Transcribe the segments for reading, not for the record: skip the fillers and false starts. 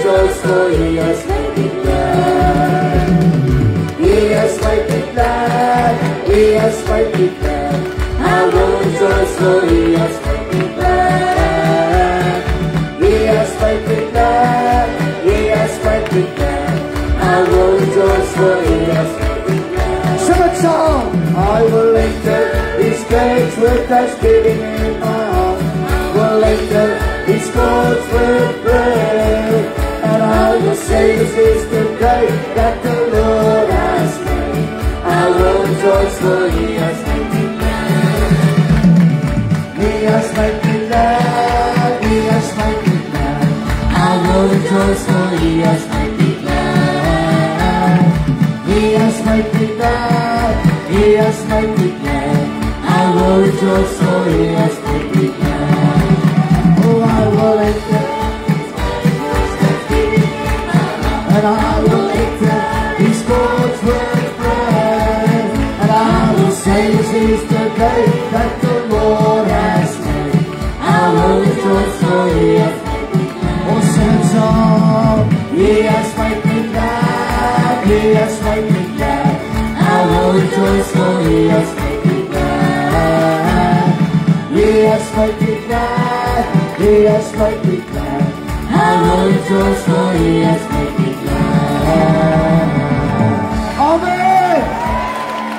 rejoice, for He has made me glad. He has made me glad. He has made me glad. I will rejoice, for He has made me glad. He has made me glad. He has made me glad. I will rejoice, for He has made me glad. Sing a song. I will enter His gates with thanksgiving in my heart. I will enter His courts with praise, and I will say, this is the day that the Lord has made. I will rejoice, for He has made me glad. He has made me glad. He has made me glad. I will rejoice, for He has made me glad. He has made me glad. He has made me glad. I will rejoice, for He has made me glad. Oh, I will enter, and I will enter His courts with praise, and I will say, this is the day that the Lord has made. I will rejoice, for He has made me glad. Oh, sing song. He has made me glad. He has made me glad. I will rejoice, for He has made me glad. He has made me glad. He has made me glad. I will rejoice, for He has made me glad. Amen.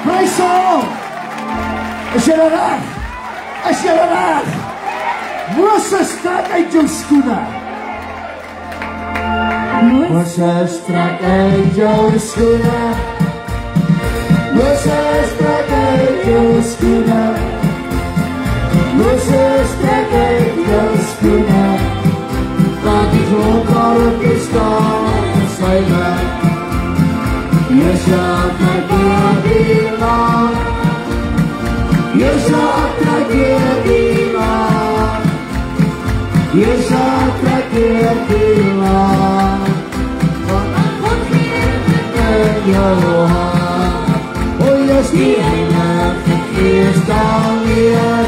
Praise song. Is jy reg? Is jy reg? Moses, trek uit jou skoene. Moses, trek uit jou skoene. Moses, trek uit jou skoene. Moses, trek uit jou skoene. Want die grond waarop jy staan is heilig. Jy sal trek deur die land. Jy sal trek deur die land. Jy sal trek deur die land. Want God gee dit in jou hand. O, yes, die Heilige Gees staan weer.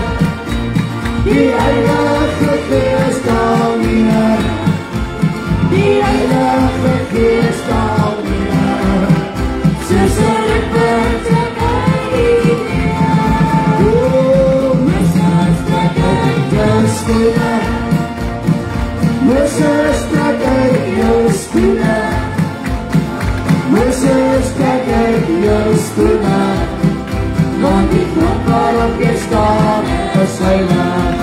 Die Heilige Gees staan weer. Die Heilige Gees staan weer. Soos 'n ripper trek hy weer. O, Moses, trek uit jou skoene. Moses, trek uit jou skoene. Moses, trek uit jou skoene. Want die grond waarop jy staan is heilig.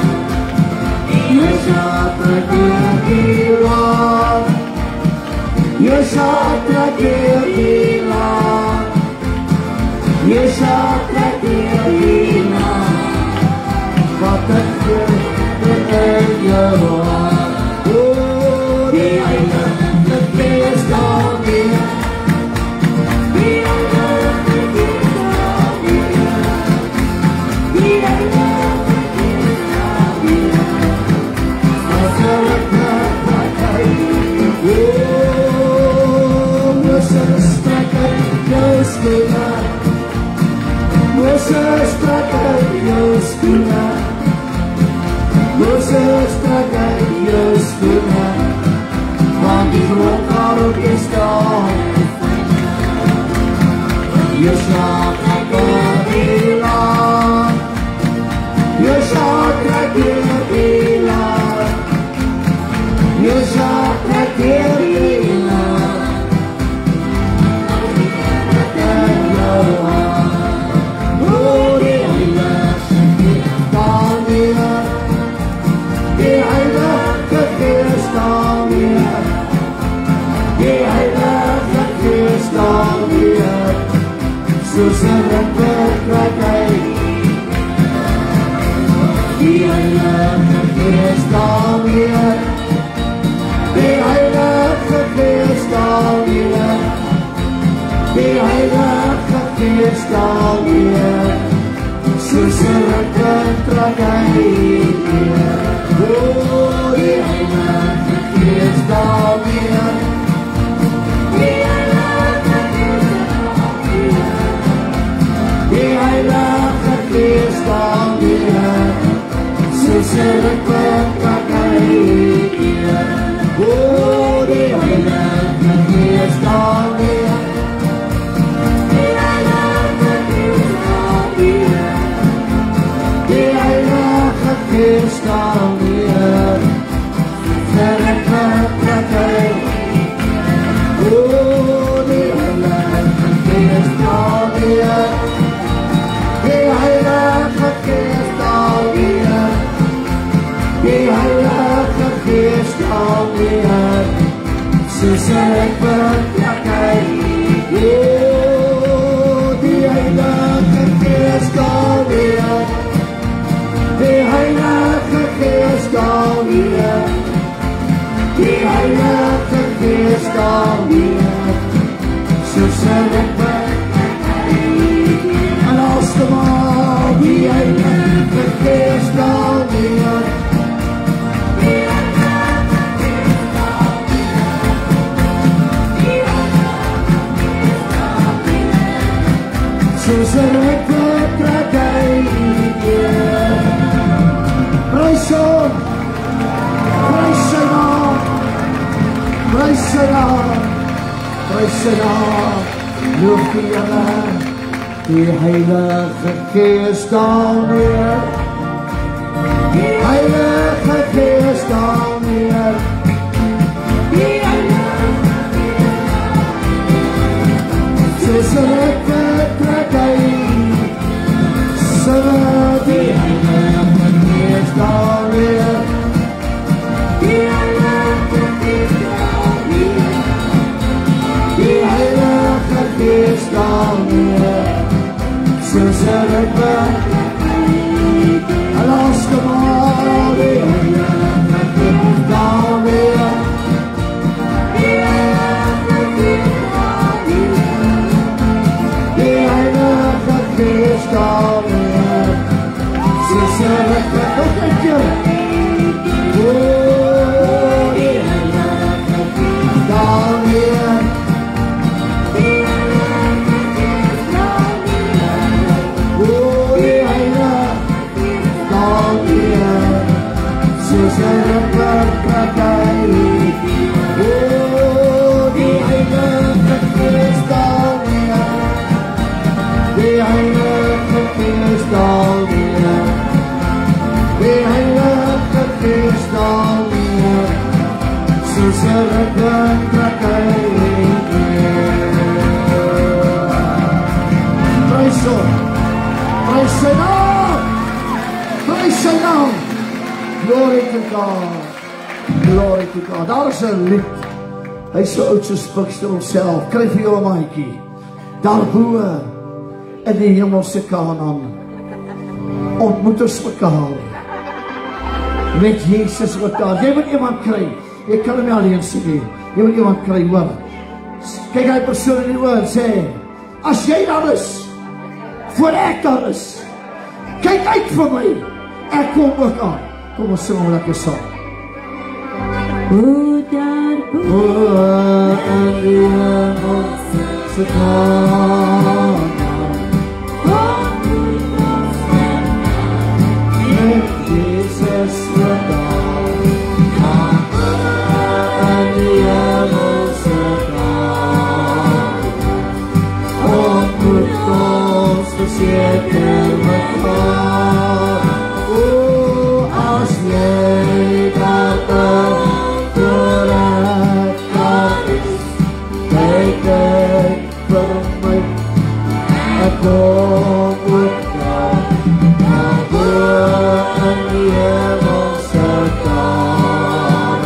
Jy sal trek deur die land. Jy sal trek deur die land. Jy sal trek deur die land. Wat ek gee in jou hand. O, die Heilige Gees staan weer. Die Heilige Gees staan weer. Die Heilige Gees staan weer. As ek trek uit. O, Moses, trek uit jou skoene. Moses, trek uit jou skoene. Moses, trek uit jou skoene. Want die grond waarop jy staan is heilig. Jy sal trek deur die land. Jy sal trek deur die land. Jy sal trek deur die land. In jou hand. O, die Heilige Gees staan weer. Die Heilige Gees staan weer. Die Heilige Gees staan weer. Soos 'n ripper trek hy. Die Heilige Gees staan weer. Die Heilige Gees staan weer. Die Heilige Gees staan weer. Soos 'n ripper trek hy weer. O, die Heilige Gees staan weer. Die Heilige Gees staan weer. Die Heilige Gees staan weer. Soos 'n ripper trek hy weer. O, die Heilige Gees daar weer. Die Heilige Gees daar weer. Die Heilige Gees daar weer. Verrekkerkrakheid. Oh, die Heilige Gees daar weer. Die Heilige Gees daar weer. Die Heilige Gees daar weer. Soos 'n verrekkerkheid. Oh, die Heilige Gees daar weer. Die Heilige Gees daar weer. Die Heilige Gees daar weer. Soos 'n verrekkerkheid. En alsmaar die Heilige Gees daar weer. Die Heilige Gees daar weer. Die Heilige Gees daar weer. Soos 'n verrekkerkheid. Prys hom. Prys sy naam. Prys sy naam. Prys sy naam. Loof die Here. Die Heilige Gees daar weer. Die Heilige Gees daar weer. Die Heilige Gees daar weer. Soos 'n verrekkerkheid. Sing die Heilige Gees daar weer. Die Heilige Gees daar weer. Die Heilige Gees daar weer. Soos 'n verrekkerkheid. En alsmaar die Heilige Gees daar weer. Die Heilige Gees daar weer. Die Heilige Gees daar weer. Soos 'n verrekkerkheid. Oh, die Heilige Gees daar weer. Die Heilige Gees daar weer. Oh, die Heilige Gees daar weer. Soos 'n verrekkerkheid. Oh, die Heilige Gees daar weer. Die Heilige Gees daar weer. Die Heilige Gees daar weer. Soos 'n verrekkerkheid. Prys hom. Prys sy naam. Prys sy naam. Glory to God. Glory to God. Daar is 'n lied. Hy is so oud soos Pinkster homself. Kry vir jou 'n maatjie. Daarbo in die hemelse Kanaan ontmoet ons mekaar met Jesus wat daar. Jy moet iemand kry. Jy kan hom nie alleen sien nie. Jy moet iemand kry, hoor. Kyk hy persoon in die oor en sê, as jy daar is, voor ek daar is, kyk uit vir my. Ek kom ook aan. Kom ons sing hom lekker saam. O daarbo in die hemelse Kanaan. Jesus wat daar in die hemelse Kanaan. Ontmoet ons verseker mekaar. O, as jy daar voor ek daar is, kyk uit vir my. Ek kom ook daar. In die hemelse Kanaan.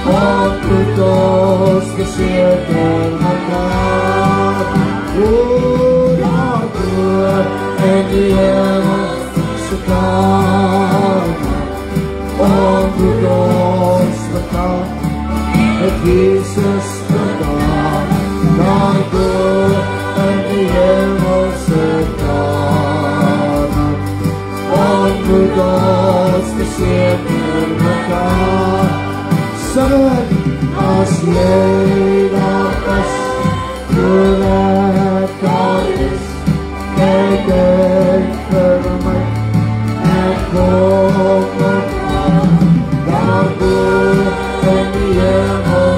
Ontmoet ons verseker mekaar. O, daarvoor in die hemelse Kanaan. Ontmoet ons mekaar. Met Jesus vandaan. Daarvoor in die hemelse Kanaan. Ontmoet ons verseker mekaar. Sing as jy daar is, voor ek daar is, kyk uit vir my. Ek kom met aan, daarbo in die hemel.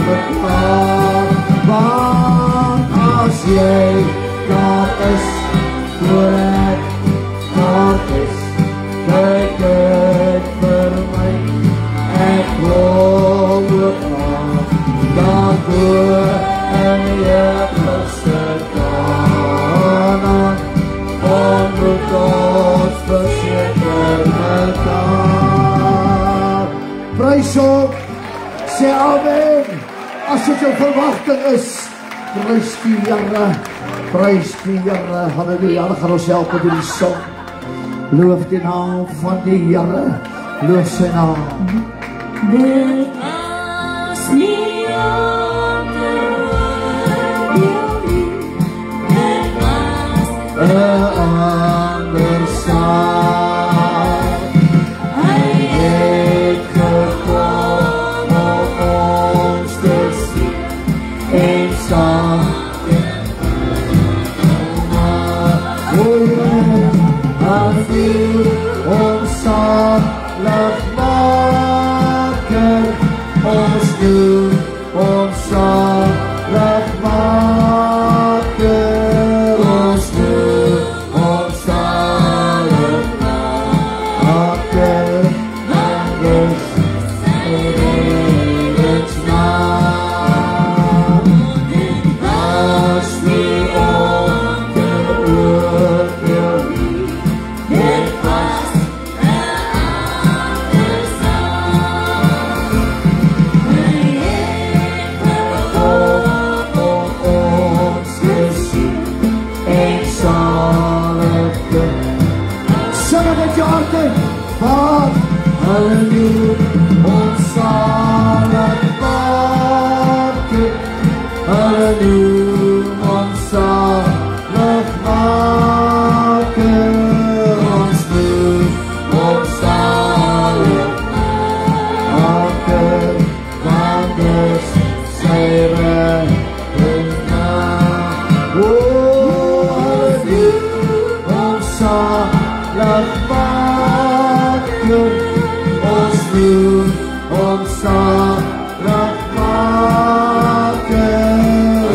verklaar, want as jy daar is, voor ek daar is, kyk uit vir my, ek wil ook aan, daarvoor in Ewigste Kanaan, onder God verseker mekaar. Prys hom, sê amen, as dit jou verwagting is, prys die Here, halleluja, dan gaan ons help met die song, loof die naam van die Here, loof sy naam. Dit was nie om te oordeel, dit was ander saak, hy het gekom om ons te sien, en saam as die ons zaligmaker, ons doen ons zaligmaker, ons doen ons zaligmaker, en is sy levensnaam, as die om te oordeel, halleluja, ons zaligmaker, halleluja, ons zaligmaker, ons doen ons zaligmaker, want is sy levensnaam. O, halleluja, ons zaligmaker, ons doen ons zaligmaker,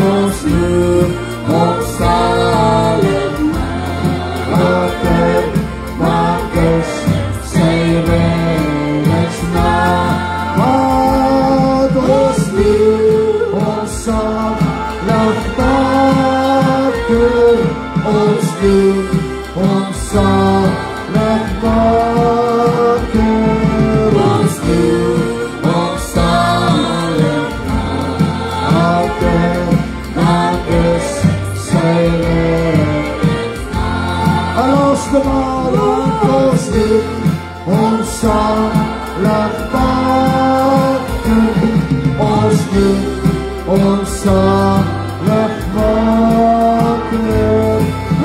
ons doen ons zaligmaker, want is sy levensnaam. Want ons doen ons zaligmaker, ons doen ons zaligmaker, ons doen ons zaligmaker, want is sy levensnaam. Alles bemaal, want ons doen ons zaligmaker, ons doen ons zaligmaker,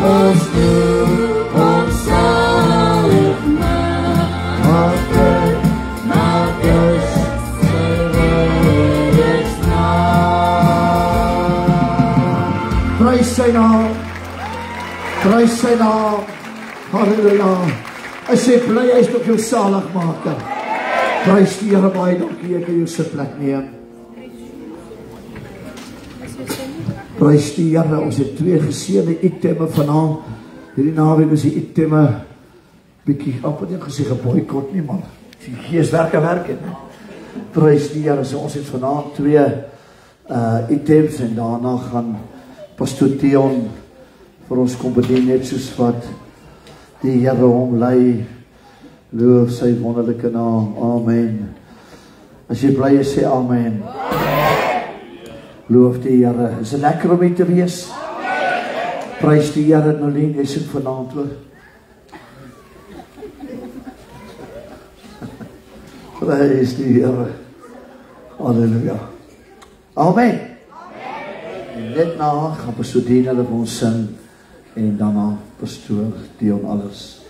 ons doen ons zaligmaker, want is sy levensnaam. Prys sy naam, prys sy naam, halleluja. As jy bly, hy is nog jou zaligmaker. Prys die Here baie, dankie, ek kan jou sitplek neem. Prys die Here, ons het 2 geseënde itemme vanaand. Hierdie naweek is die itemme bietjie amper nie gesê geboikot nie, man. Die gees werk, he. Prys die Here, so ons het vanaand 2 items en daarna gaan Pastor Theon vir ons kom bedien, net soos wat die Here hom lei. Loof sy wonderlike naam, amen. As jy bly is, sê amen. Loof die Here, is dit lekker om hier te wees? Prys die Here, Nolien, jy sing vanaand hoor. Prys die Here, halleluja. Amen. En net na gaan Pastor Dien hulle vir ons sing en daarna Pastor Theon alles.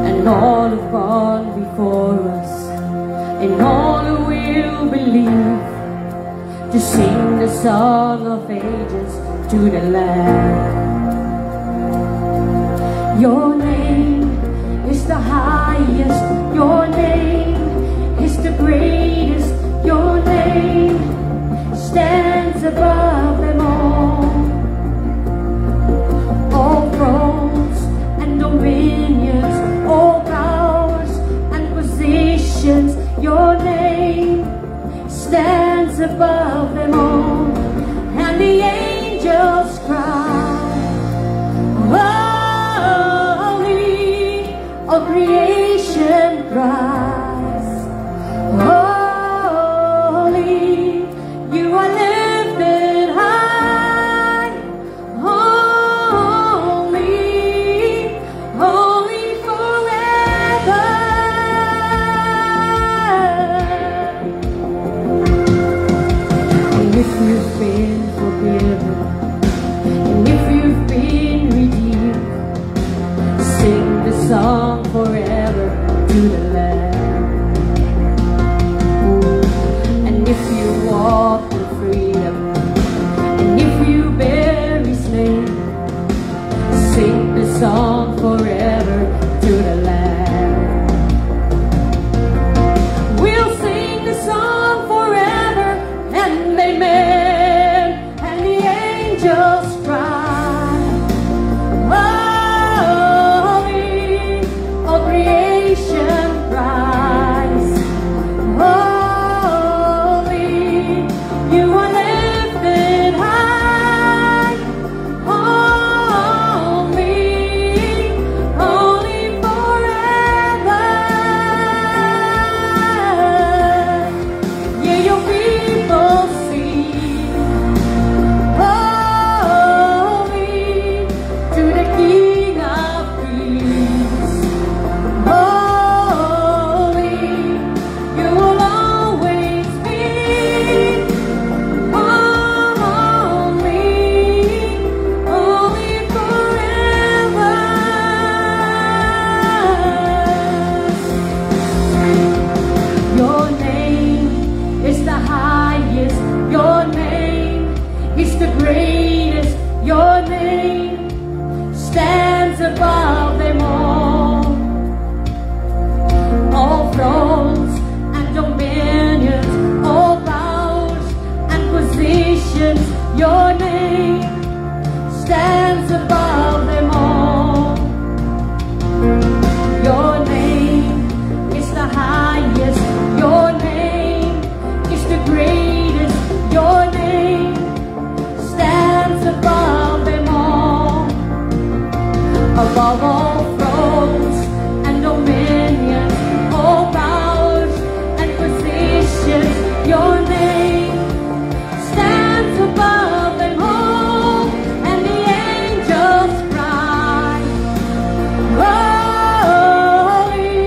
And all have gone before us, and all who will believe, to sing the song of ages to the Lamb. Your name is the highest, your name is the greatest, your name stands above them all. All thrones and dominions, all powers and positions, your name stands above them all. And the angels cry, holy, all creation cries, holy, you are lifted high, holy, holy forever. And if you've been forgiven, and if you've been redeemed, sing the song forever to the Lamb. And if you walk in freedom, and if you bear His name, sing the song forever to the Lamb. We'll sing the song forever and amen. And the angels cry, holy, all creation cries, holy, you are lifted high, holy, holy forever. Yeah, your people sing, holy, to the King of Kings, holy, you will always be, holy, holy forever. Your name is the highest, your name is the greatest, your name stands above them all. All thrones and dominions, all powers and positions, your name stands above them all. Your name is the highest, your name is the greatest, your name stands above them all. Above all thrones and dominions, all powers and positions, your name stands above them all. And the angels cry, holy,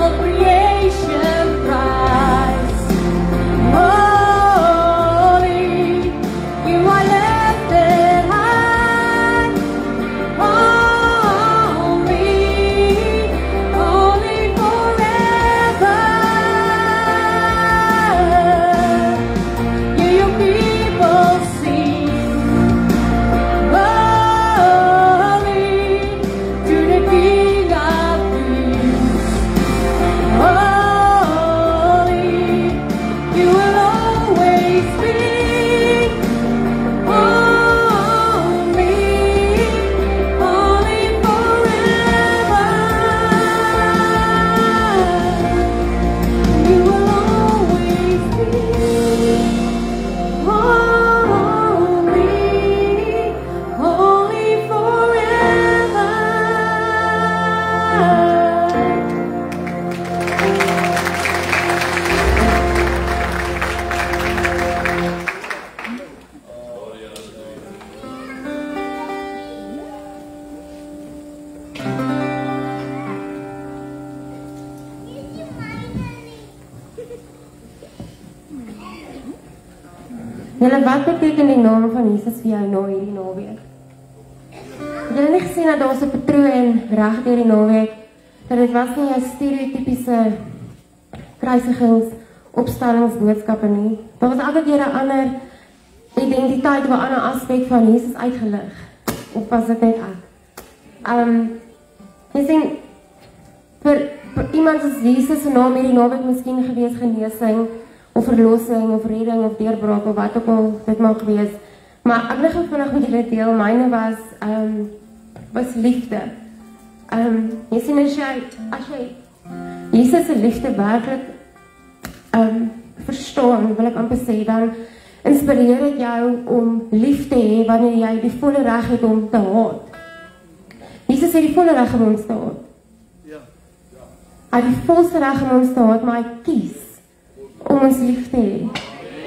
all creation cries, holy, you are lifted high, holy, holy forever. Yeah, your people sing, holy, to the King of Kings, holy, you will always be, holy, holy forever. You will always be, holy, holy forever. Julle, wat beteken die naam van Jesus vir jou nou hierdie naweek? julle nie gesien dat daar was 'n patroon reg deur die naweek, dat dit was nie 'n stereotypiese kruisigings, opstellingsboodskappe nie. Daar was elke keer 'n ander identiteit of 'n ander aspek van Jesus uitgelig. Of was dit net ek? Jy sien, vir iemand soos Jesus se naam hierdie naweek miskien gewees genesing, of verlossing, of redding, of deurbraak, of wat ook al dit mag wees. Maar ek wil vandag met julle deel, myne was liefde. Jy sien, as jy Jesus se liefde werklik verstaan, wil ek amper sê, dan inspireer dit jou om lief te hê wanneer jy die volle reg het om te haat. Jesus het die volle reg om ons te haat. Hy het die volste reg om ons te haat, maar hy kies om ons lief te hê.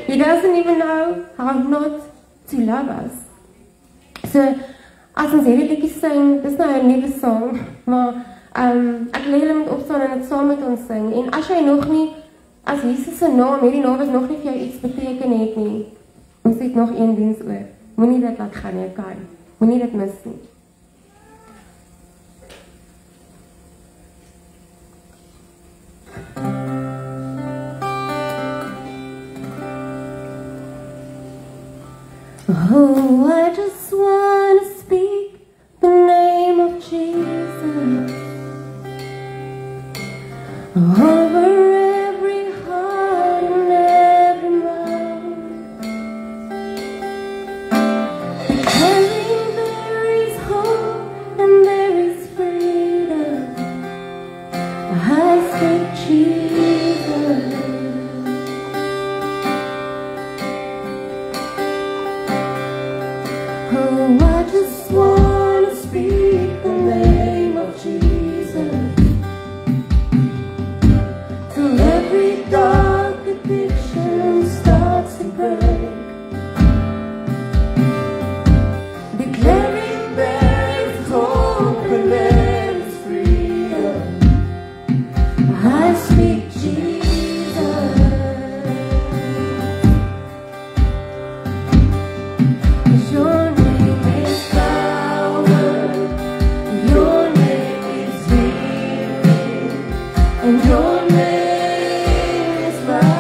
He doesn't even know how not to love us. So, as ons hierdie liedjie sing, dis nou 'n nuwe song, maar ek wil julle moet opstaan en dit saam met ons sing. En as jy nog nie, as Jesus se naam, hierdie naweek nog nie vir jou iets beteken het nie, ons het nog een diens oor. Moenie dit laat gaan nie, okay? Moenie dit mis nie. Oh, I just want to speak the name of Jesus over every heart and every mind, declaring there is hope and there is freedom. I speak Jesus. Oh, I just want to speak the name of Jesus till every dark addiction starts to break, declaring there is hope and there is freedom. I speak Jesus. 'Cause your name is power, your name is healing, and your name is life.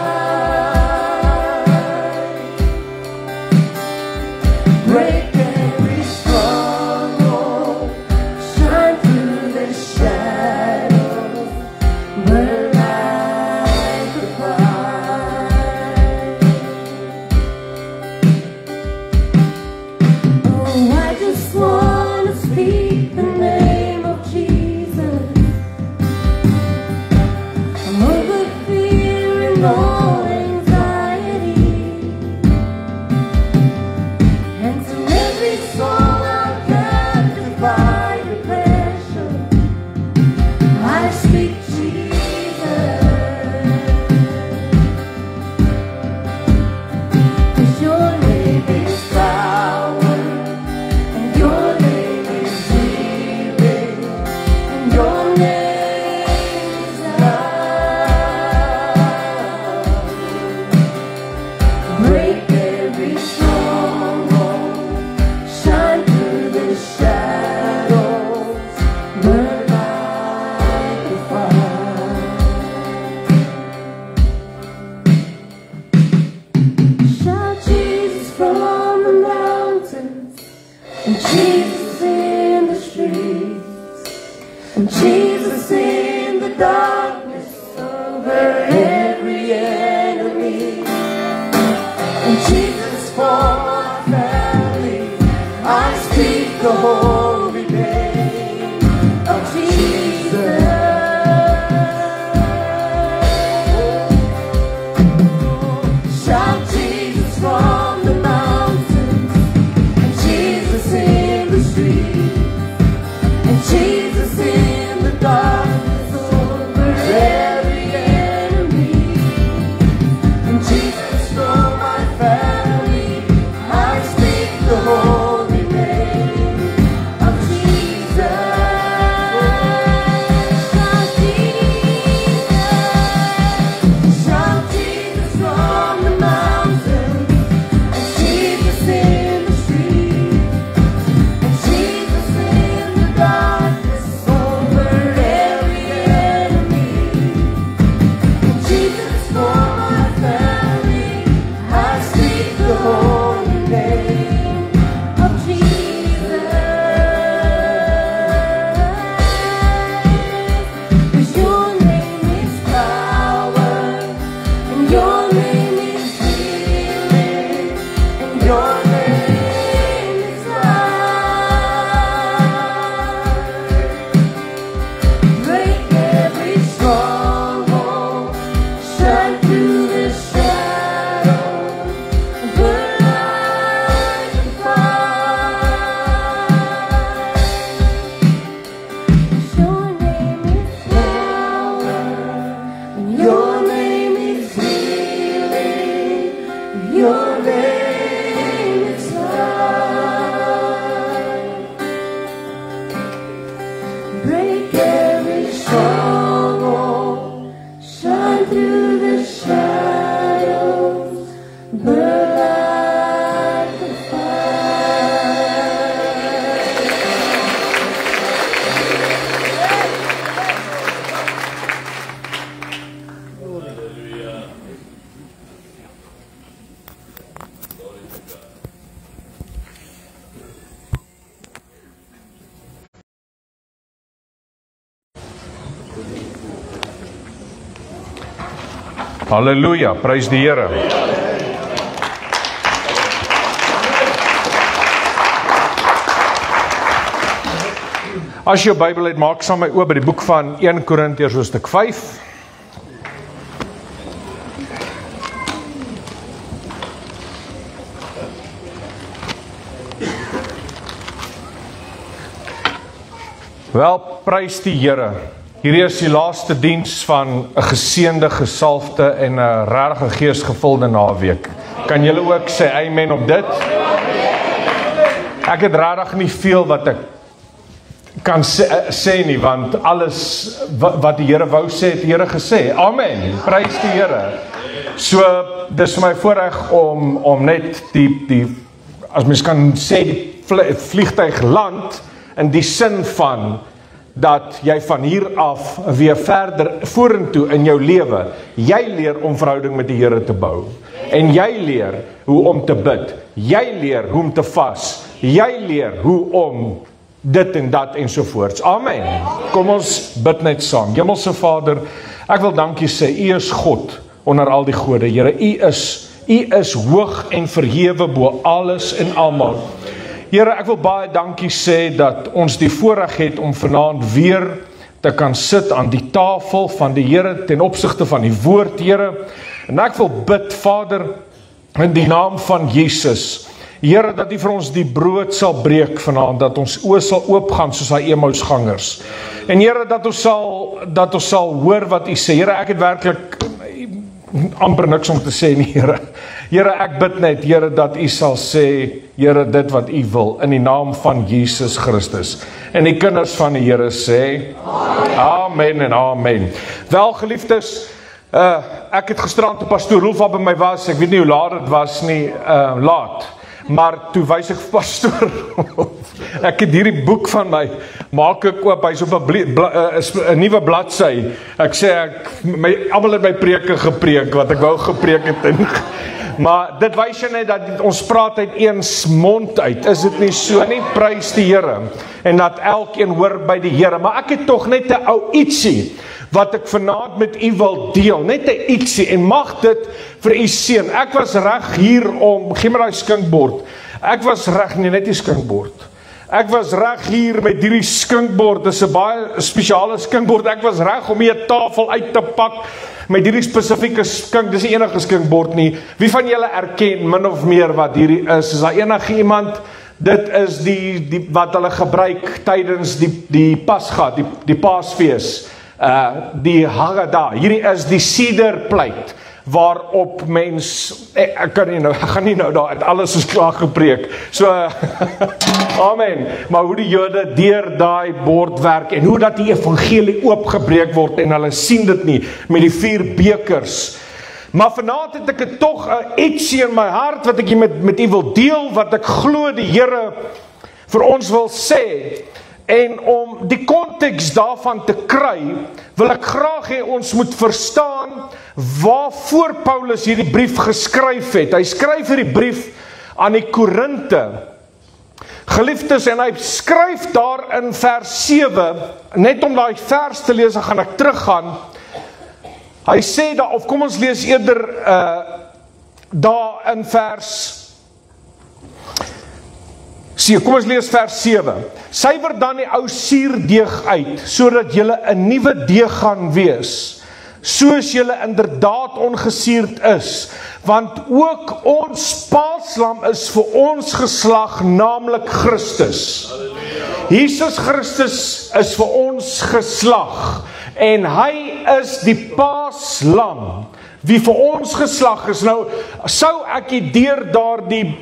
Break every stronghold, shine through the shadows, burn like a fire. Oh, I just want to speak the name of Jesus over fear and all anxiety, and to every soul out captive by depression, I speak Jesus. 'Cause your name is power, and your name is healing, and your name is life. Break every stronghold, shine through the shadows, burn like a fire. Shout Jesus from the mountains, and Jesus in the streets, and Jesus in the darkness over every enemy, and Jesus for my family. I speak the holy name of Jesus. Shout Jesus from the mountains, and Jesus in the streets, and Jesus in the darkness over every enemy, and Jesus for my family. I speak the holy name of Jesus. Shout Jesus, shout Jesus from the mountains, and Jesus in the streets, and Jesus in break every stronghold, shine through the shadows, burn like a Halleluja, prys die Here. As jy jou Bybel het, maak saam met my oop by die boek van 1 Korintiërs hoofstuk 5. Wel, prys die Here. Hierdie is die laaste diens van 'n geseënde, gesalfde en 'n regtig geesgevulde naweek. Kan julle ook sê amen op dit? Ek het regtig nie veel wat ek kan sê nie, want alles wat die Here wou sê, het die Here gesê. Amen. Prys die Here. So, dis vir my voorreg om net die as mens kan sê, die vliegtuig land in die sin van dat jy van hier af weer verder vorentoe in jou lewe, jy leer om verhouding met die Here te bou. En jy leer hoe om te bid. Jy leer hoe om te vas. Jy leer hoe om dit en dat ensovoorts. Amen. Kom ons bid net saam. Hemelse Vader, ek wil dankie sê, U is God onder al die gode. Here, U is hoog en verhewe bo alles en almal. Here, ek wil baie dankie sê dat ons die voorreg het om vanaand weer te kan sit aan die tafel van die Here ten opsigte van die woord, Here. En ek wil bid, Vader, in die naam van Jesus, Here, dat U vir ons die brood sal breek vanaand, dat ons oë sal oopgaan soos hy Emmausgangers. En Here, dat ons sal hoor wat U sê. Here, ek het werklik amper niks om te sê nie, Here. Here, ek bid net, Here, dat U sal sê, Here, dit wat U wil, in die naam van Jesus Christus. En die kinders van die Here sê, Amen en Amen. Wel, geliefdes, ek het gisterand toe Pastoor Rolf by my was, ek weet nie hoe laat dit was nie, laat. Maar toe wys ek vir Pastoor Rolf, ek het hierdie boek van my, maak ek oop, hy is op 'n nuwe bladsy. Ek sê, almal het my preke gepreek, wat ek wou gepreek het. Maar dit wys jy net dat ons praat uit eens mond uit, is dit nie so nie? Prys die Here, en dat elkeen hoor by die Here. Maar ek het tog net 'n ou ietsie, wat ek vanaand met U wil deel, net 'n ietsie, en mag dit vir U seën. Ek was reg hier om, gee my daai skinkbord, ek was reg, nee, net die skinkbord. Ek was reg hier met hierdie skinkbord, dis 'n baie spesiale skinkbord, ek was reg om hier 'n tafel uit te pak, met hierdie spesifieke skink, dis nie enige skinkbord nie. Wie van julle erken min of meer wat hierdie is daar enige iemand? Dit is die wat hulle gebruik tydens die Pasga, die Paasfees, die Haggadah. Hierdie is die siderpleit waarop mens, ek gaan nie nou daar, alles is klaar gepreek. So, amen. Maar hoe die Jode deur daai bord werk en hoe dat die evangelie oopgebreek word en hulle sien dit nie met die 4 bekers. Maar vanaand het ek tog ietsie in my hart wat ek met U wil deel, wat ek glo die Here vir ons wil sê. En om die konteks daarvan te kry, wil ek graag hê ons moet verstaan waarvoor Paulus hierdie brief geskryf het. Hy skryf hierdie brief aan die Korinte. Geliefdes, en hy skryf daar in vers 7, net om daai vers te lees, gaan ek teruggaan. Hy sê daar, of kom ons lees eerder daar in vers kom ons lees vers 7. Suiwer dan die ou suurdeeg uit, sodat julle 'n nuwe deeg gaan wees, soos julle inderdaad ongesuurd is, want ook ons paaslam is vir ons geslag, naamlik Christus. Jesus Christus is vir ons geslag, en hy is die paaslam, wie vir ons geslag is. Nou, sou ek deur daar die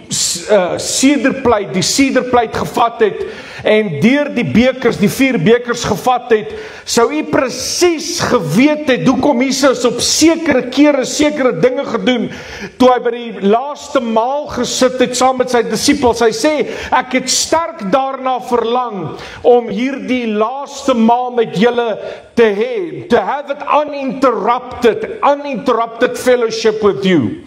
siederpleit gevat het, en deur die bekers, die 4 bekers gevat het, sou u presies geweet het, hoekom Jesus op sekere kere, sekere dinge gedoen, toe hy by die laaste maal gesit het, saam met sy disippels. Hy sê, ek het sterk daarna verlang, om hierdie laaste maal met julle te hê, to have it uninterrupted fellowship with you.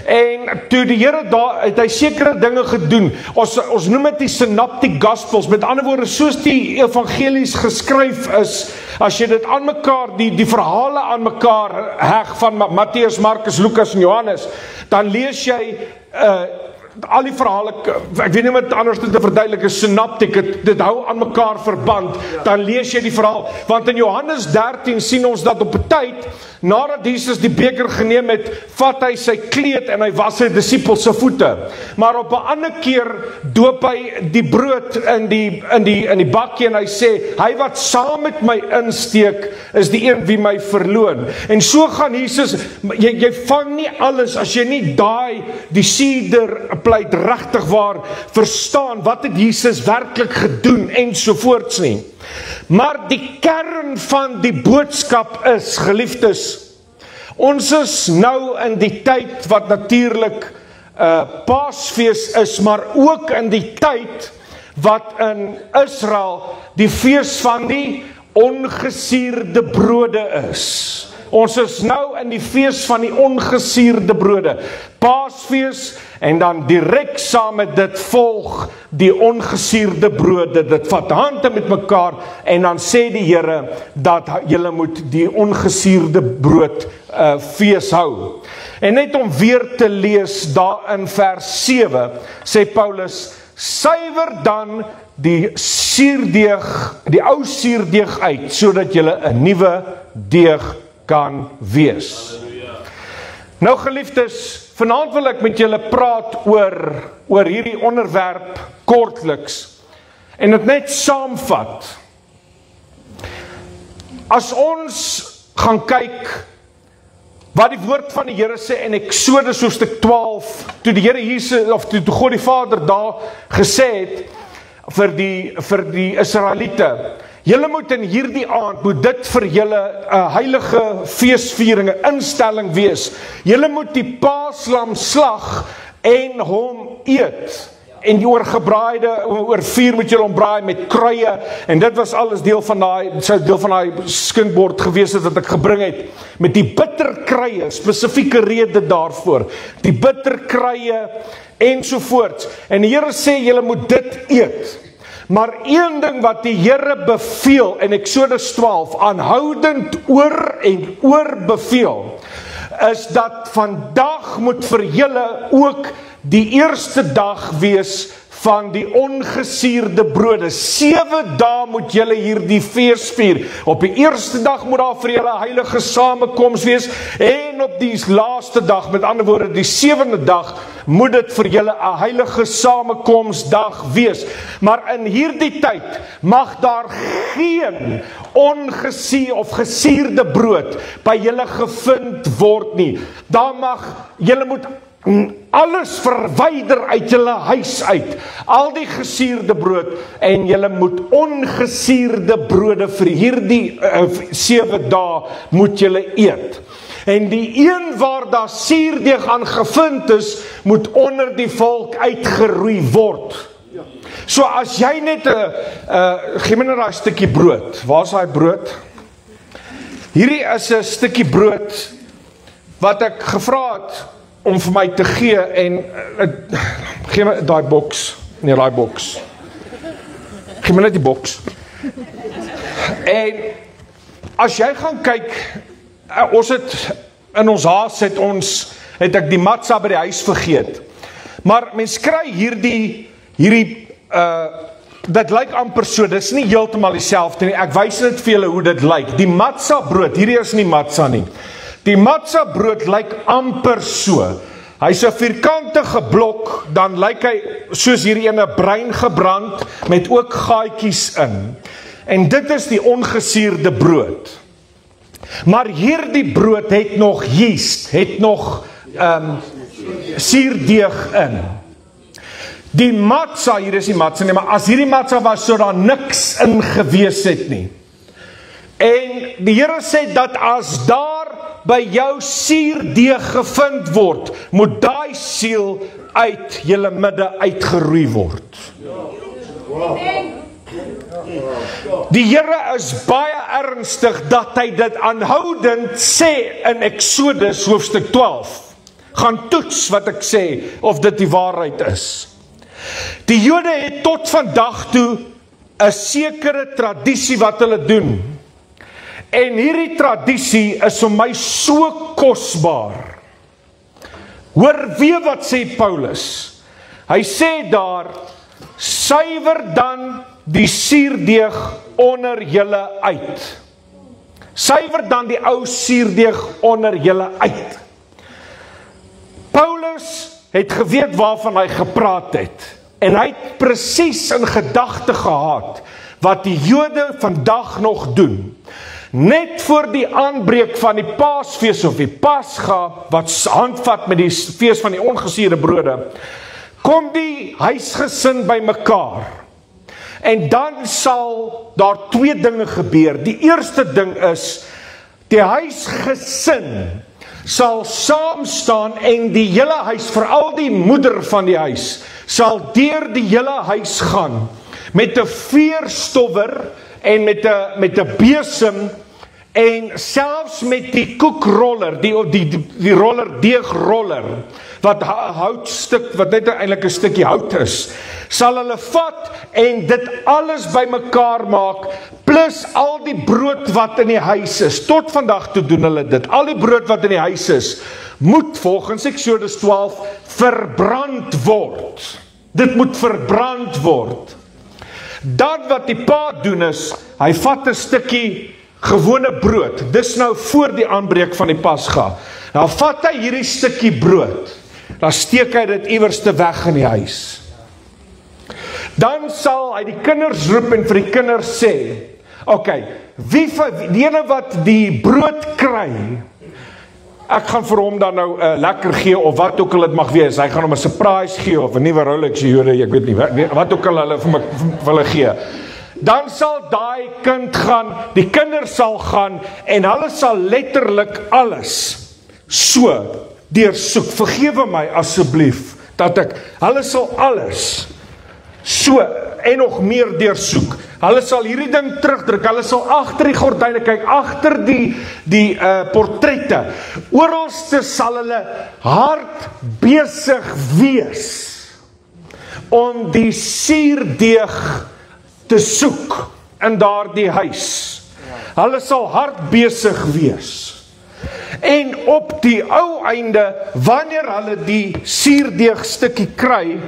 En toe die Here daar, het hy sekere dinge gedoen, ons noem dit die synoptic gospels, met ander woorde, soos die evangelies geskryf is, as jy dit aan mekaar, die verhale aan mekaar heg, van Matteus, Markus, Lukas en Johannes, dan lees jy, al die verhale, ek weet nie wat anders te verduidelik is, synoptic, dit hou aan mekaar verband, dan lees jy die verhaal, want in Johannes 13 sien ons dat op 'n tyd, nadat Jesus die beker geneem het, vat hy sy kleed en hy was sy disippels se voete, maar op 'n ander keer doop hy die brood in die bakkie en hy sê, hy wat saam met my insteek, is die een wie my verloon. En so gaan Jesus, jy vang nie alles, as jy nie die siederpleit regtig waar verstaan, wat het Jesus werklik gedoen, ensovoorts nie. Maar die kern van die boodskap is, geliefdes, ons is nou in die tyd wat natuurlik Paasfees is, maar ook in die tyd wat in Israel die fees van die ongesuurde brode is. Ons is nou in die fees van die ongesuurde brode, Paasfees, en dan direk saam met dit volg die ongesuurde brode. Dit vat hande met mekaar, en dan sê die Here dat julle moet die ongesuurde brood fees hou. En net om weer te lees, daar in vers 7, sê Paulus, suiwer dan die suurdeeg, die ou suurdeeg uit, sodat julle 'n nuwe deeg kan wees. Nou geliefdes, vanaand wil ek met julle praat oor hierdie onderwerp kortliks, en dit net saamvat. As ons gaan kyk wat die woord van die Here sê in Eksodus hoofstuk 12, toe die Here Jesus, of toe God die Vader daar gesê het vir die Israeliete, julle moet in hierdie aand, moet dit vir julle 'n heilige feesviering, 'n instelling wees. Julle moet die paaslam slag en hom eet. En die oor vuur moet julle hom braai met kruie, en dit was alles deel van daai skinkbord gewees het wat ek gebring het, met die bitterkruie, spesifieke rede daarvoor, die bitterkruie ensovoorts. En die Here sê, julle moet dit eet. Maar een ding wat die Here beveel in Eksodus 12, aanhoudend oor en oor beveel, is dat vandag moet vir julle ook die eerste dag wees van die ongesuurde brode. 7 dae moet julle hierdie fees vier. Op die eerste dag moet daar vir julle heilige samekoms wees, en op die laaste dag, met ander woorde die 7de dag, moet dit vir julle 'n heilige samekomsdag wees. Maar in hierdie tyd mag daar geen gesuurde brood by julle gevind word nie. Daar mag, julle moet alles verwyder uit julle huis uit, al die gesuurde brood, en julle moet ongesuurde brode vir hierdie 7 dae moet julle eet. En die een waar daar suurdeeg aan gevind is, moet onder die volk uitgeroei word. So as jy net gee my net daai stukkie brood. Waar is daai brood? Hierdie is 'n stukkie brood wat ek gevra het om vir my te gee, en gee my daai boks. Nee, daai boks. Gee my net die boks. En as jy gaan kyk, ons het in ons haas het ek die matza by die huis vergeet. Maar mens kry hierdie dit lyk amper so, dit is nie heeltemal dieselfde nie. Ek wys net vir julle hoe dit lyk. Die matza brood, hierdie is nie matza nie. Die matza brood lyk amper so. Hy's 'n vierkantige blok, dan lyk hy soos hierdie ene bruin gebrand met ook gaatjies in. En dit is die ongesuurde brood. Maar hierdie brood het nog yeast, het nog suurdeeg in. Die matza, hier is die matza nie, maar as hierdie matza was, so daar niks in gewees het nie. En die Here sê dat as daar by jou suurdeeg gevind word, moet daai siel uit julle midde uitgeroei word. Die Here is baie ernstig dat hy dit aanhoudend sê in Exodus hoofstuk 12. Gaan toets wat ek sê, of dit die waarheid is. Die Jode het tot vandag toe 'n sekere tradisie wat hulle doen. En hierdie tradisie is vir my so kosbaar. Hoor weer wat sê Paulus. Hy sê daar, suiwer dan die suurdeeg onder julle uit. Suiwer dan die ou suurdeeg onder julle uit. Paulus het geweet waarvan hy gepraat het. En hy het presies in gedagte gehad wat die Jode vandag nog doen. Net voor die aanbreek van die Paasfees of die Pasga, wat handvat met die fees van die ongesuurde brode, kom die huisgesin by mekaar. En dan sal daar twee dinge gebeur. Die eerste ding is, die huisgesin sal saam staan en die hele huis, veral die moeder van die huis, sal deur die hele huis gaan, met 'n veerstowwer en met 'n besem, en selfs met die koekroller, die roller, deegroller, wat houtstuk, wat net eintlik 'n stukkie hout is, sal hulle vat en dit alles bymekaar maak, plus al die brood wat in die huis is. Tot vandag toe doen hulle dit. Al die brood wat in die huis is, moet volgens Exodus 12 verbrand word. Dit moet verbrand word. Dan wat die pa doen is, hy vat 'n stukkie gewone brood, dis nou voor die aanbreek van die Pasga. Nou vat hy hierdie stukkie brood, dan steek hy dit iewers te weg in die huis. Dan sal hy die kinders roep en vir die kinders sê, okay, die ene wat die brood kry, ek gaan vir hom dan nou lekker gee, of wat ook al dit mag wees, hy gaan hom 'n surprise gee, of 'n nuwe Rolex, ek weet nie, wat ook al hulle vir hulle gee. Dan sal daai kind gaan, die kinders sal gaan, en hulle sal letterlik alles so deursoek. Vergewe my asseblief, dat hulle sal alles so, en nog meer deursoek. Hulle sal hierdie ding terugdruk, hulle sal agter die gordyne kyk, agter die portrette. Oralste sal hulle hard besig wees om die suurdeeg te soek in daardie huis. Hulle sal hard besig wees. En op die ou einde, wanneer hulle die suurdeeg stukkie kry,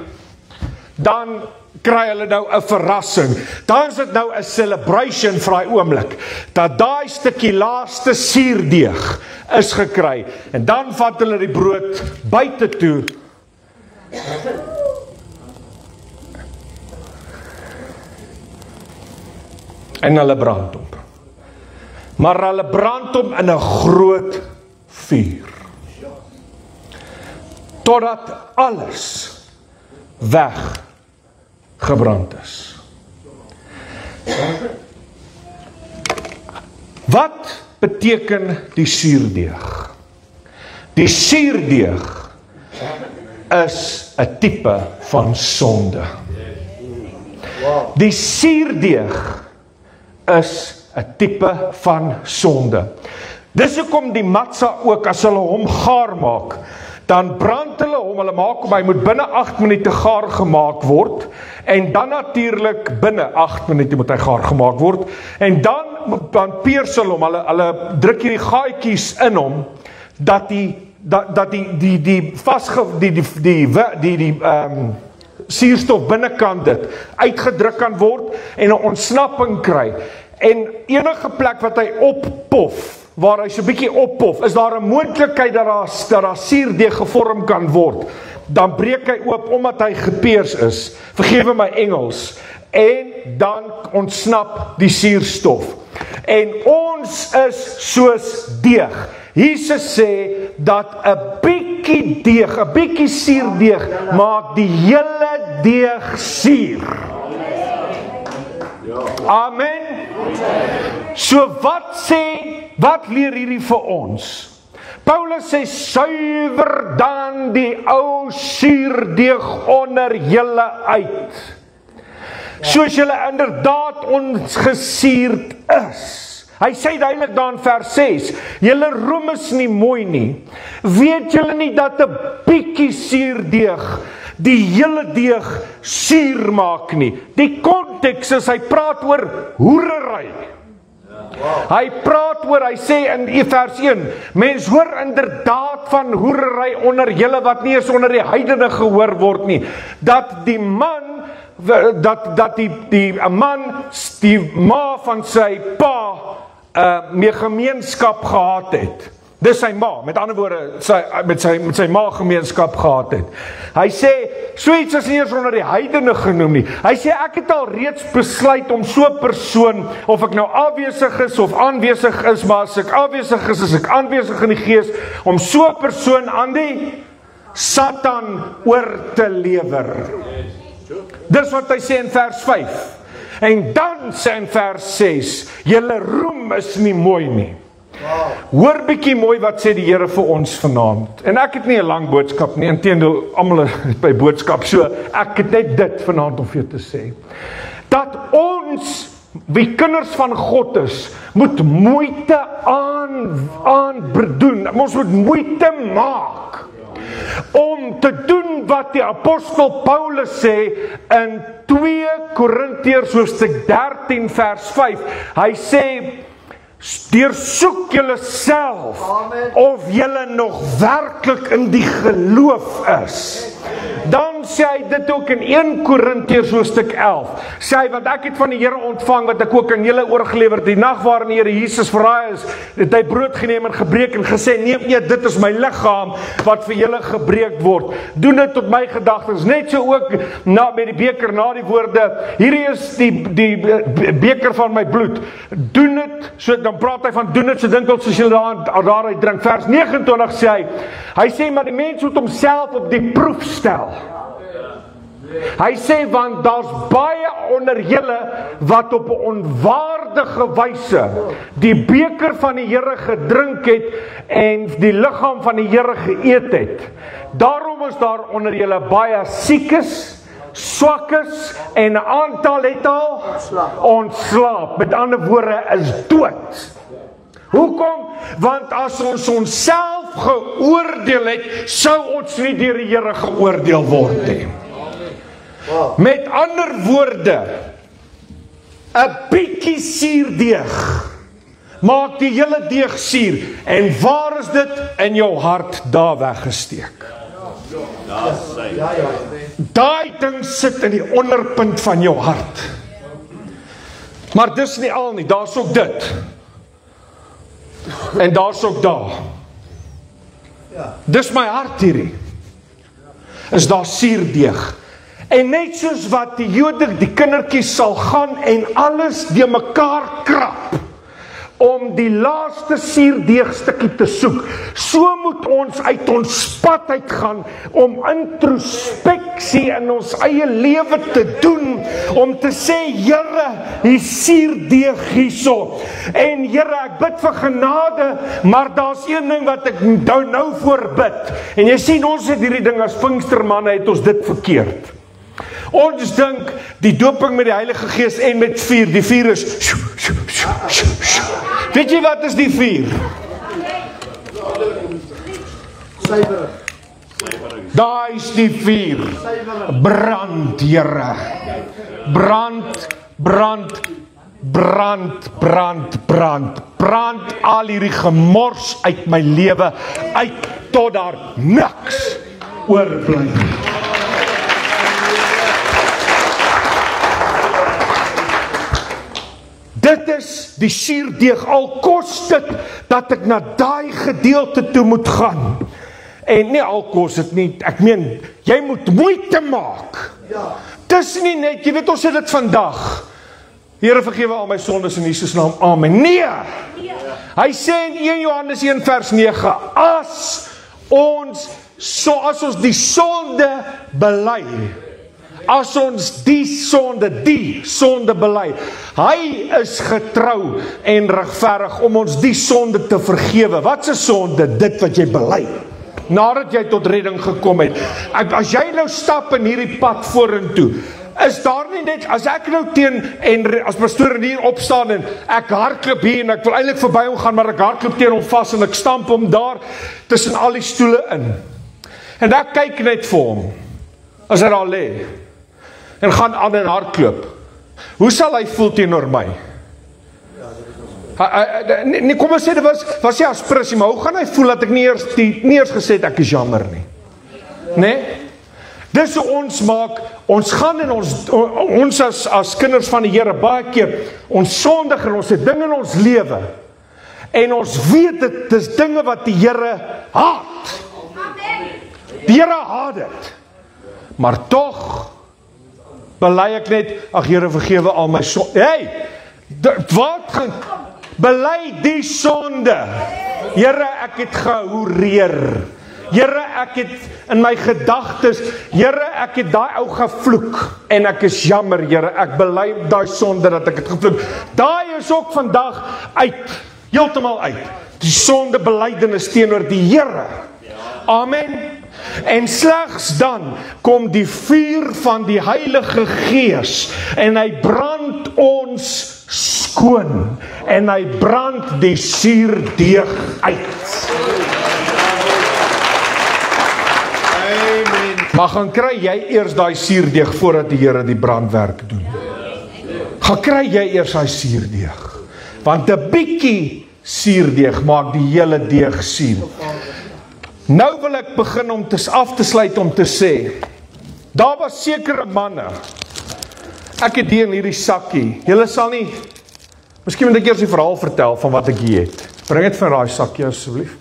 dan kry hulle nou 'n verrassing. Dan is dit nou 'n celebration vir daai oomblik, dat daai stukkie laaste suurdeeg is gekry. En dan vat hulle die brood buite toe. En hulle brand hom. Maar hulle brand hom in 'n groot vuur. Totdat alles weggebrand is. Wat beteken die suurdeeg? Die suurdeeg is 'n tipe van sonde. Die suurdeeg is 'n tipe van sonde. Dis hoekom die matza ook, as hulle hom gaar maak, dan brand hulle hom, hulle maak hom, hy moet binne 8 minute gaar gemaak word, en dan natuurlik binne 8 minute moet hy gaar gemaak word, en dan peers hulle hom, hulle druk hierdie gaatjies in hom, dat die suurstof binnekant dit uitgedruk kan word en 'n ontsnapping kry. En enige plek wat hy oppof, waar hy so 'n bietjie oppof, is daar 'n moontlikheid dat daar suurdeeg gevorm kan word. Dan breek hy oop omdat hy gepeers is. Vergewe my Engels. En dan ontsnap die suurstof. En ons is soos deeg. Jesus sê dat 'n bietjie deeg, 'n bietjie suurdeeg maak die hele deeg suur. Amen. So wat leer hierdie vir ons? Paulus sê suiwer dan die ou suurdeeg onder julle uit. Soos julle inderdaad ongesuurd is. Hy sê duidelik daar in vers 6, julle roem is nie mooi nie. Weet julle nie dat 'n bietjie suurdeeg die hele deeg suur maak nie? Die konteks is hy praat oor hoerery. Hy praat oor, hy sê in vers 1, mens hoor inderdaad van hoerery onder julle wat nie eens onder die heidene gehoor word nie. Dat die man, die ma van sy pa mee gemeenskap gehad het. Dis sy ma, met ander woorde, met sy ma gemeenskap gehad het. Hy sê, so iets is nie eens onder die heidene genoem nie. Hy sê, ek het al reeds besluit om so 'n persoon, of ek nou afwesig is of aanwesig is, maar as ek afwesig is ek aanwesig in die gees, om so 'n persoon aan die Satan oor te lewer. Dis wat hy sê in vers 5. En dan sê in vers 6, julle roem is nie mooi nie. Hoor bietjie mooi wat sê die Here vir ons vanaand. En ek het nie 'n lang boodskap nie, inteendeel almal is by boodskap, so ek het net dit vanaand om vir jou te sê. Dat ons, wie kinders van God is, moet moeite doen. Ons moet moeite maak om te doen wat die apostel Paulus sê in 2 Korintiërs hoofstuk 13 vers 5. Hy sê, deursoek julle self of julle nog werklik in die geloof is. Dan sê hy dit ook in 1 Korintiërs hoofstuk 11. Sê hy, want ek het van die Here ontvang wat ek ook aan julle oorgelewer. Die nag waarin die Here Jesus verraai is, het hy brood geneem en gebreek en gesê, neem eet, dit is my liggaam wat vir julle gebreek word. Doen dit tot my gedagtes. Net so ook met die beker, na die woorde, hierdie is die beker van my bloed. Doen dit, so dan praat hy van doen dit so dikwels soos julle daaruit drink. Vers 29 sê hy sê, maar die mens moet homself op die proef stel. Hy sê, want daar's baie onder julle wat op 'n onwaardige wyse die beker van die Here gedrink het en die liggaam van die Here geëet het. Daarom is daar onder julle baie siekes, swakkes en 'n aantal het al ontslaap. Met ander woorde is dood. Hoekom? Want as ons onsself geoordeel het, sou ons nie deur die Here geoordeel word nie. Met ander woorde, 'n bietjie suurdeeg maak die hele deeg suur. En waar is dit? In jou hart daar weggesteek. Daai ding sit in die onderpunt van jou hart. Maar dis nie al nie, daar's ook dit. En daar's ook daar. Dis my hart hierdie. Is daar suurdeeg. En net soos wat die Jode, die kindertjies sal gaan en alles die mekaar krap om die laaste suurdeegstukkie te soek, so moet ons uit ons pad uitgaan om introspeksie in ons eie lewe te doen, om te sê, Here, die suurdeeg hierso. En Here, ek bid vir genade, maar daar's een ding wat ek nou voorbid. En jy sien, ons het hierdie ding as Pinkstermanne, het ons dit verkeerd. Ons dink die doping met die Heilige Gees en met vuur. Die vuur is weet jy wat is die vuur? Daar is die vuur. Brand, Here. Brand, brand, brand, brand, brand. Brand al hierdie gemors uit my lewe uit tot daar niks oorbly. Dit is die suurdeeg, al kos dit dat ek na daai gedeelte toe moet gaan. En nie al kos dit nie, ek meen, jy moet moeite maak. Dis nie net, jy weet ons het dit vandag. Here vergewe al my sondes in Jesus naam, amen. Nee! Hy sê in 1 Johannes 1 vers 9, as ons die sonde bely, as ons die sonde bely, hy is getrou en regverdig om ons die sonde te vergewe. Wat is sonde? Dit wat jy bely. Nadat jy tot redding gekom het. As jy nou stap in hierdie pad vorentoe, is daar nie net, as ek nou en as pastoor hier opstaan en ek hardloop hier en ek wil eintlik verby hom gaan, maar ek hardloop teen hom vas en ek stamp hom daar tussen al die stoele in. En ek kyk net vir hom, as hy daar lê, en gaan aan en hardloop. Hoe sal hy voel teenoor my? Nee, kom ons sê, dit was nie aspris, maar hoe gaan hy voel dat ek nie eers gesê het ek is jammer nie? Nee? Dis hoe ons maak, ons gaan en ons as kinders van die Here baie keer, ons sondig en ons het dinge in ons lewe, en ons weet dit is dinge wat die Here haat. Die Here haat dit. Maar tog bely ek net, ag Here vergewe al my sonde. Hey, bely die sonde. Here, ek het gehoereer. Here, ek het in my gedagtes, Here, ek het daai ou gevloek, en ek is jammer, Here, ek bely daai sonde dat ek het gevloek. Daai is ook vandag heeltemal uit. Die sonde belydenis teenoor die Here. Amen. En slegs dan kom die vuur van die Heilige Gees, en hy brand ons skoon, en hy brand die suurdeeg uit. Maar gaan kry jy eers daai suurdeeg voordat die Here die brandwerk doen. Gaan kry jy eers daai suurdeeg. Want 'n bietjie suurdeeg maak die hele deeg suur. Nou wil ek begin om af te sluit om te sê, daar was sekere manne. Ek het hier in hierdie sakkie. Julle sal nie, miskien moet ek eers die verhaal vertel van wat ek hier het. Bring dit vir daai sakkie asseblief.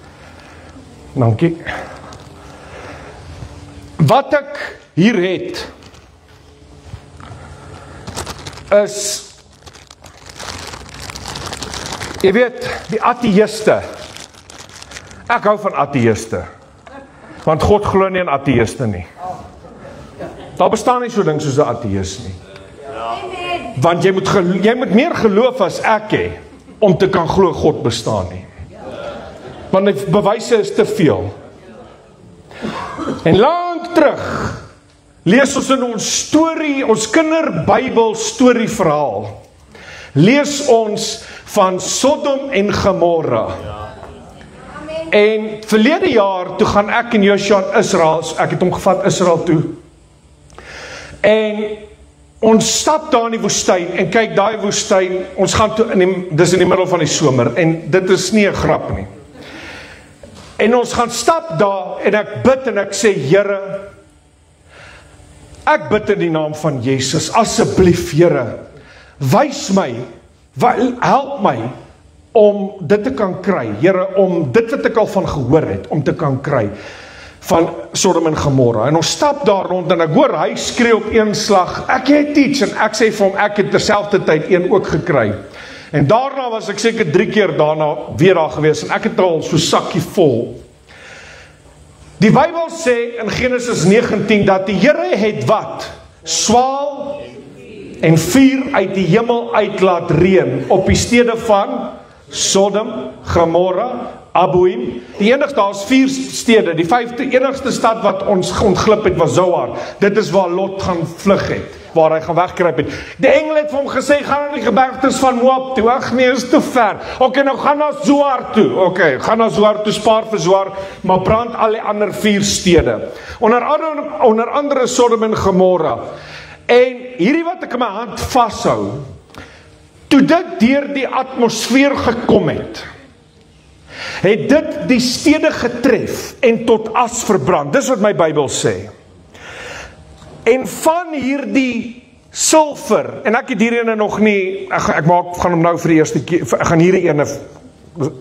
Dankie. Wat ek hier het, is, jy weet, die ateïste. Ek hou van ateïste, want God glo nie in ateïste nie. Daar bestaan nie so ding soos 'n ateïs nie. Want jy moet meer geloof as ek hê, om te kan glo God bestaan nie. Want die bewyse is te veel. En lank terug, lees ons in ons storie, ons kinderbybel storie verhaal, lees ons van Sodom en Gomorra. En verlede jaar, toe gaan ek en Joshua in Israel, ek het hom gevat Israel toe, en ons stap daar in die woestyn, en kyk daai woestyn, ons gaan toe, dis in die middel van die somer, en dit is nie 'n grap nie. En ons gaan stap daar, en ek bid en ek sê, Here, ek bid in die naam van Jesus, asseblief Here, wys my, help my, om dit te kan kry, Here, om dit wat ek al van gehoor het, om te kan kry, van Sodom en Gomorra. En ons stap daar rond, en ek hoor, hy skree op een slag, ek het iets, en ek sê vir hom, ek het terselfde tyd een ook gekry. En daarna was ek seker 3 keer daarna weer daar gewees, en ek het al so sakkie vol. Die Bybel sê in Genesis 19, dat die Here het wat? Swaal en vuur uit die hemel uit laat reën, op die stede van Sodom, Gomorra, Aboim. Die enigste, daar is 4 stede, die 5de enigste stad wat ons ontglip het was Zoar. Dit is waar Lot gaan vlug het, waar hy gaan wegkruip het. Die engel het vir hom gesê, gaan na die gebergtes van Moab toe. Ag nee, is te ver. Okay, nou gaan na Zoar toe. Okay, gaan na Zoar toe, spaar vir Zoar, maar brand al die ander 4 stede. Onder andere Sodom en Gomorra. En hierdie wat ek in my hand vashou, toe dit deur die atmosfeer gekom het dit die stede getref en tot as verbrand. Dis wat my Bybel sê. En van hierdie sulfur, en ek het hierdie ene nog nie, ek gaan hom nou vir die eerste keer,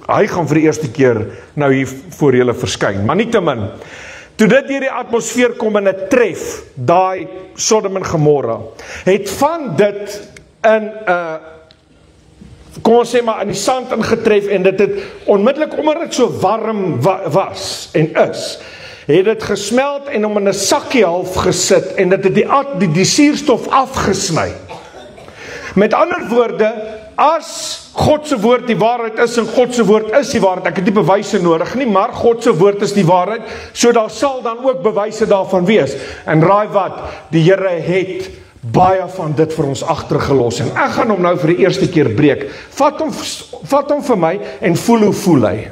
hy gaan vir die eerste keer nou hier voor julle verskyn, maar nietemin, toe dit deur die atmosfeer kom en dit tref, daai Sodom en Gomorra, het van dit kom ons sê maar in die sand ingetref en dit het onmiddellik omdat dit so warm was en is, het dit gesmeld en om in 'n sakkie half gesit en dit het die suurstof afgesny. Met ander woorde, as God se woord die waarheid is en God se woord is die waarheid, ek het nie bewyse nodig nie, maar God se woord is die waarheid, so daar sal dan ook bewyse daarvan wees. En raai wat, die Here het baie van dit vir ons agtergelos en ek gaan hom nou vir die eerste keer breek. Vat hom vir my en hoe voel hy?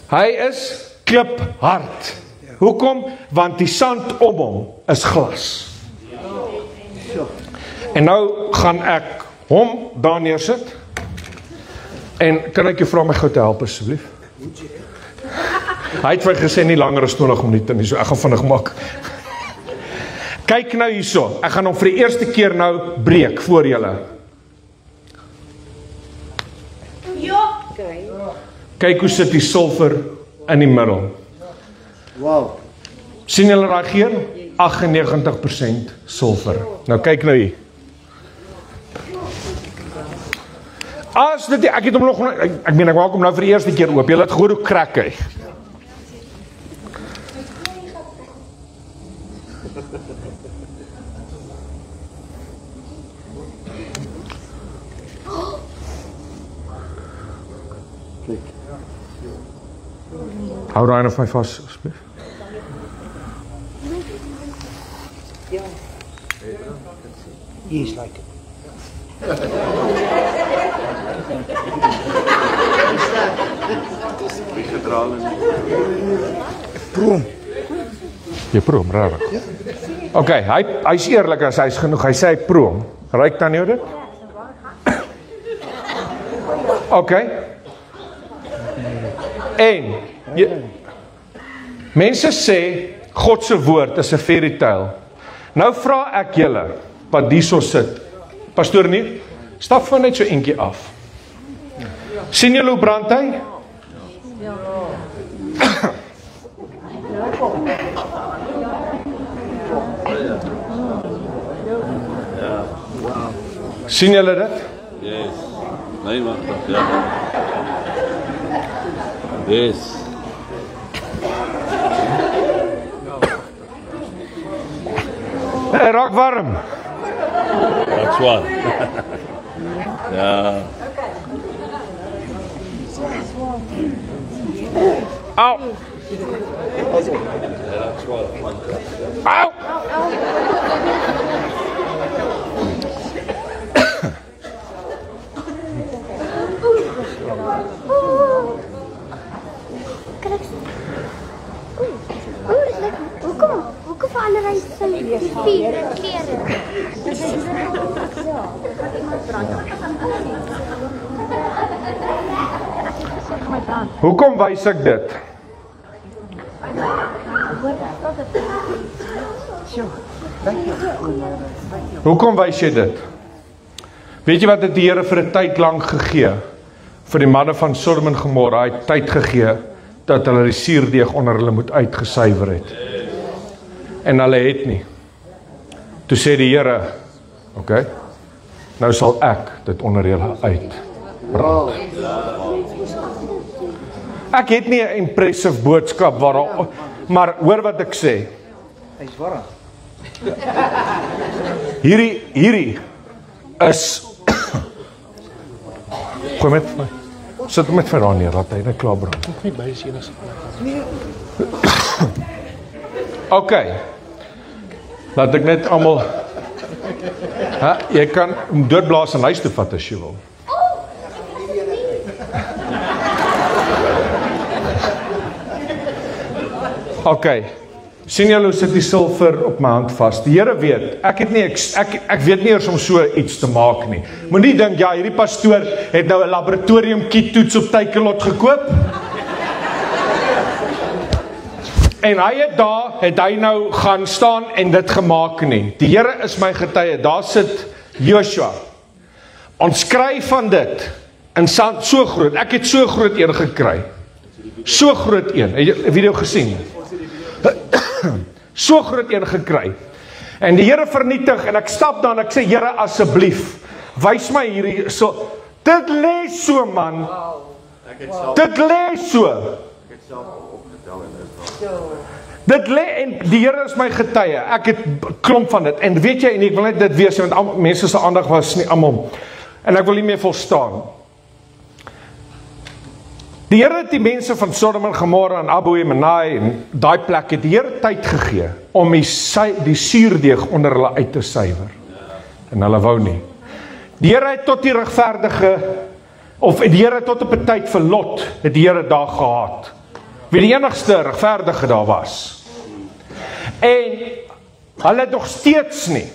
Hy is kliphard. Hoekom? Want die sand om hom is glas. En nou gaan ek hom daar neersit. En kan ek jou vra my gou te help asseblief? Hy het vir gesê nie langer as 20 minute nie, so ek gaan vinnig maak. Kyk nou hierso, ek gaan hom vir die eerste keer nou breek voor julle. Ja. Kyk hoe sit die sulfur in die middel. Wow. Sien julle reageer? 98% sulfur. Nou kyk nou hier. As dit, ek het hom nog, ek maak hom nou vir die eerste keer oop, julle het gehoor hoe krak hy. Hou daai vir my vas, asseblief. He's like it. Proem. Jy proem, rarig. Ok, hy is eerlik as hy is genoeg, hy sê hy proem. Ruik dan jou dit? Ok. En, mense sê, God se woord is 'n fairy tale. Nou vra ek julle, wat hierso sit, pastoor nie, stap van net so eentjie af. Sien julle hoe brand hy? Sien julle dit? Yes. Nee, wacht. Ja. Yes. Hy raak warm. That's one. Ja. Au. Au. Hoekom verander hy sy klere? Hoekom wys ek dit? Hoekom wys jy dit? Weet jy wat het die Here vir 'n tyd lank gegee? Vir die manne van Sodom en Gomorra, hy het tyd gegee dat hulle die suurdeeg onder hulle moet uitgesuiwer het. En hulle het nie. Toe sê die Here, okay, nou sal ek dit onder julle uitbrand. Ek het nie 'n impressive boodskap waarop, maar hoor wat ek sê. Hy's warm. Hierdie is Gooi met my. Sit met vir aan hier, laat hy net klaar brand. Nie by is enige. Okay. Laat ek net almal jy kan doodblaas en huis toe vat as jy wil. Okay. Sien julle hoe sit die sulfur op my hand vas? Die Here weet, ek weet nie eers om so iets te maak nie. Moenie dink, ja, hierdie pastoor het nou 'n laboratorium kit toets op Takealot gekoop. En het hy nou gaan staan en dit gemaak nie. Die Here is my getuie, daar sit Joshua. Ons skryf van dit in sand so groot. Ek het so groot een gekry. So groot een. Het jy 'n video gesien? So groot een gekry. En die Here vernietig, en ek stap dan, ek sê, Here, asseblief, wys my hierdie, so, dit lê so, man, dit lê so, dit lê, en die Here is my getuie, ek het klomp van dit, en weet jy, en ek wil net dit wees, want mense se aandag was nie almal, en ek wil nie meer volstaan. Die Here het die mense van Sodom en Gomorra en Abu en Menai en daai plek het die Here tyd gegee om die suurdeeg onder hulle uit te suiwer. En hulle wou nie. Die Here het tot die regverdige, of die Here tot op 'n tyd vir Lot, het die Here daar gehad. Wie die enigste regverdige daar was. En hulle nog steeds nie.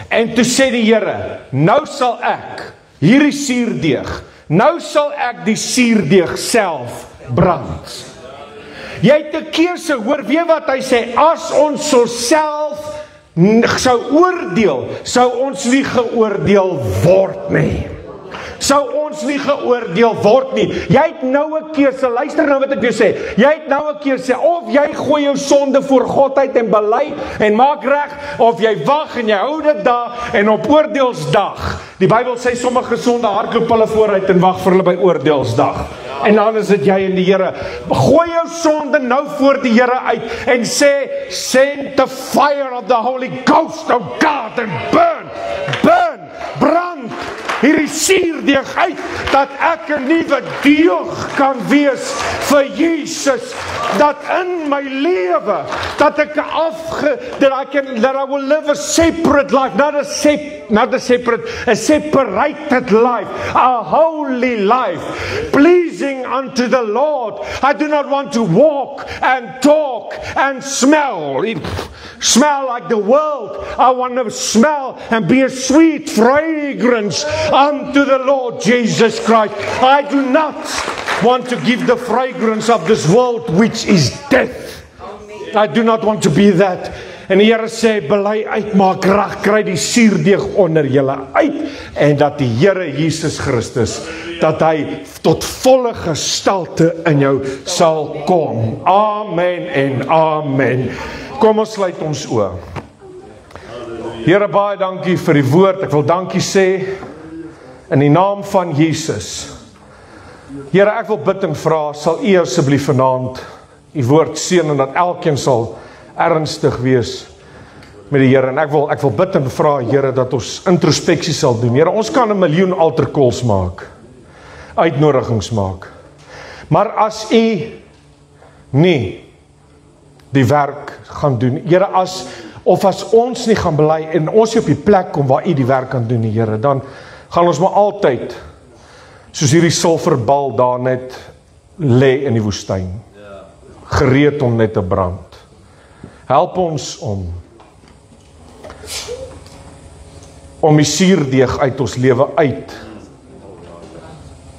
En toe sê die Here, nou sal ek hierdie suurdeeg, nou sal ek die suurdeeg self brand. Jy het 'n keuse, hoor, weet wat hy sê, as ons self sou oordeel, sou ons nie geoordeel word nie. Sou ons nie geoordeel word nie. Jy het nou 'n keuse, luister nou wat ek jou sê, jy het nou 'n keuse, of jy gooi jou sonde voor God uit en bely en maak reg, of jy wag en jy hou dit daar, en op oordeelsdag, die Bybel sê sommige sonde hardloop hulle vooruit en wag vir hulle by oordeelsdag. En dan is dit jy en die Here. Gooi jou sonde nou voor die Here uit en sê, send the fire of the Holy Ghost, oh God, and brand hierdie suurdeeg uit, dat ek 'n nuwe deeg kan wees vir Jesus, dat in my lewe, dat ek that I will live a separate life, not a separated life, a holy life, pleasing unto the Lord. I do not want to walk and talk and smell like the world. I want to smell and be a sweet fragrance unto the Lord Jesus Christ. I do not want to give the fragrance of this world, which is death. I do not want to be that. En die Here sê, bely uit, maak reg, kry die suurdeeg onder julle uit, en dat die Here Jesus Christus, dat hy tot volle gestalte in jou sal kom. Amen en amen. Kom ons sluit ons oë. Here, baie dankie vir die woord. Ek wil dankie sê in die naam van Jesus. Here, ek wil bid en vra, sal U asseblief vanaand U woord seën en dat elkeen sal ernstig wees met die Here. En ek wil bid en vra, Here, dat ons introspeksie sal doen. Here, ons kan 1 miljoen altar calls maak, uitnodigings maak. Maar as U nie die werk gaan doen, Here, as ons nie gaan bely en ons op die plek kom waar U die werk kan doen, Here, dan gaan ons maar altyd soos hierdie silverbal daar net lê in die woestyn, gereed om net te brand. Help ons om die suurdeeg uit ons lewe uit,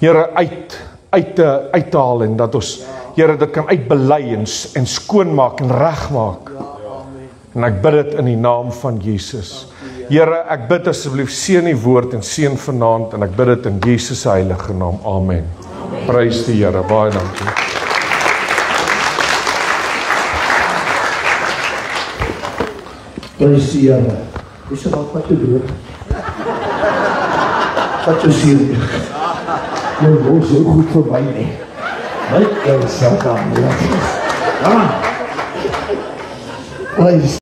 Here, uit te haal, en dat ons, Here, dit kan uitbely en skoonmaak en regmaak. En ek bid dit in die naam van Jesus. Here, ek bid asseblief, seën die woord en seën vanaand, en ek bid dit in Jesus se heilige naam. Amen. Prys die Here, baie dankie. Prys die Here. Dis wat te doen. Wat jy sien. Jy word so goed verby nie. Net jou self aan. Ja. Prys